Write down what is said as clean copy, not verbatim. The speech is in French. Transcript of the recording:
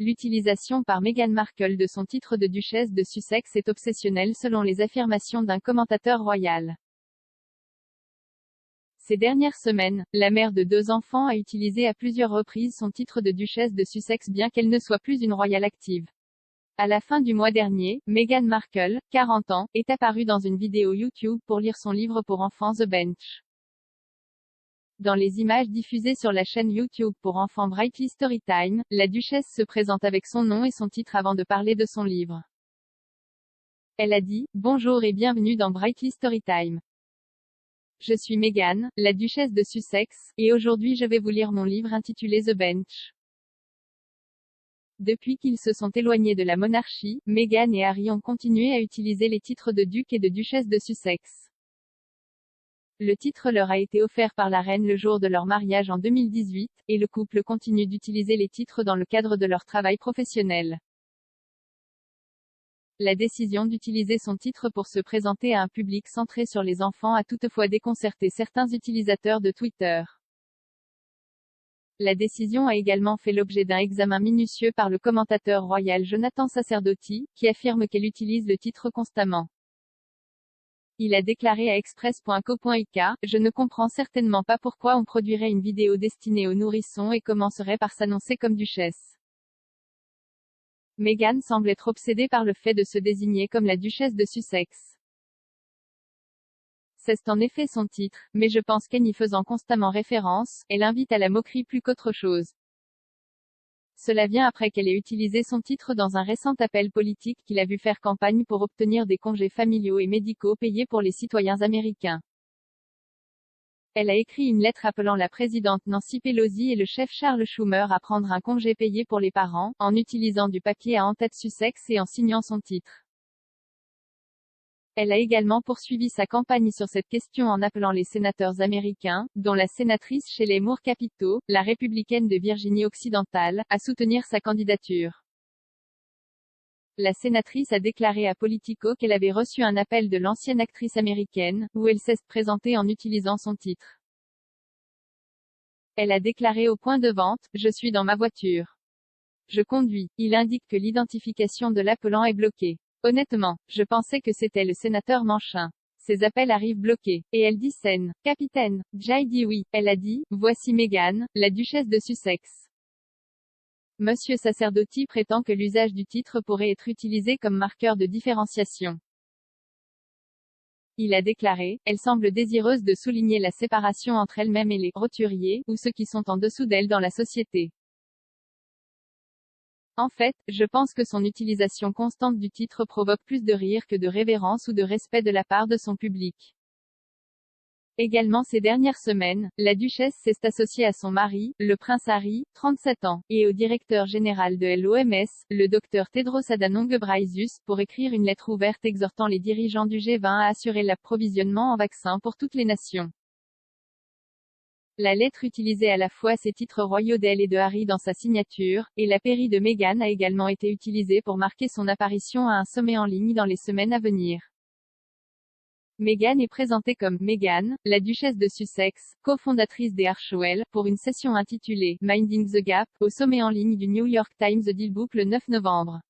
l'utilisation par Meghan Markle de son titre de duchesse de Sussex est obsessionnelle selon les affirmations d'un commentateur royal. Ces dernières semaines, la mère de 2 enfants a utilisé à plusieurs reprises son titre de duchesse de Sussex bien qu'elle ne soit plus une royale active. À la fin du mois dernier, Meghan Markle, 40 ans, est apparue dans une vidéo YouTube pour lire son livre pour enfants The Bench. Dans les images diffusées sur la chaîne YouTube pour enfants Brightly Storytime, la duchesse se présente avec son nom et son titre avant de parler de son livre. Elle a dit « Bonjour et bienvenue dans Brightly Storytime. Je suis Meghan, la duchesse de Sussex, et aujourd'hui je vais vous lire mon livre intitulé The Bench. » Depuis qu'ils se sont éloignés de la monarchie, Meghan et Harry ont continué à utiliser les titres de duc et de duchesse de Sussex. Le titre leur a été offert par la reine le jour de leur mariage en 2018, et le couple continue d'utiliser les titres dans le cadre de leur travail professionnel. La décision d'utiliser son titre pour se présenter à un public centré sur les enfants a toutefois déconcerté certains utilisateurs de Twitter. La décision a également fait l'objet d'un examen minutieux par le commentateur royal Jonathan Sacerdoti, qui affirme qu'elle utilise le titre constamment. Il a déclaré à express.co.uk « Je ne comprends certainement pas pourquoi on produirait une vidéo destinée aux nourrissons et commencerait par s'annoncer comme duchesse. » Meghan semble être obsédée par le fait de se désigner comme la duchesse de Sussex. C'est en effet son titre, mais je pense qu'en y faisant constamment référence, elle invite à la moquerie plus qu'autre chose. Cela vient après qu'elle ait utilisé son titre dans un récent appel politique qu'il a vu faire campagne pour obtenir des congés familiaux et médicaux payés pour les citoyens américains. Elle a écrit une lettre appelant la présidente Nancy Pelosi et le chef Charles Schumer à prendre un congé payé pour les parents, en utilisant du papier à en-tête Sussex et en signant son titre. Elle a également poursuivi sa campagne sur cette question en appelant les sénateurs américains, dont la sénatrice Shelley Moore Capito, la républicaine de Virginie-Occidentale, à soutenir sa candidature. La sénatrice a déclaré à Politico qu'elle avait reçu un appel de l'ancienne actrice américaine, où elle s'est présentée en utilisant son titre. Elle a déclaré au point de vente « Je suis dans ma voiture. Je conduis. Il indique que l'identification de l'appelant est bloquée. Honnêtement, je pensais que c'était le sénateur Manchin. Ces appels arrivent bloqués. Et elle dit scène. Capitaine. Jay dit oui. Elle a dit, voici Meghan, la duchesse de Sussex. Monsieur Sacerdoti prétend que l'usage du titre pourrait être utilisé comme marqueur de différenciation. Il a déclaré, elle semble désireuse de souligner la séparation entre elle-même et les roturiers, ou ceux qui sont en dessous d'elle dans la société. En fait, je pense que son utilisation constante du titre provoque plus de rire que de révérence ou de respect de la part de son public. Également ces dernières semaines, la duchesse s'est associée à son mari, le prince Harry, 37 ans, et au directeur général de l'OMS, le Dr Tedros Adhanom Ghebreyesus, pour écrire une lettre ouverte exhortant les dirigeants du G20 à assurer l'approvisionnement en vaccins pour toutes les nations. La lettre utilisait à la fois ses titres royaux d'elle et de Harry dans sa signature, et la pairie de Meghan a également été utilisée pour marquer son apparition à un sommet en ligne dans les semaines à venir. Meghan est présentée comme Meghan, la duchesse de Sussex, cofondatrice des Hartwell, pour une session intitulée Minding the Gap, au sommet en ligne du New York Times Dealbook le 9 novembre.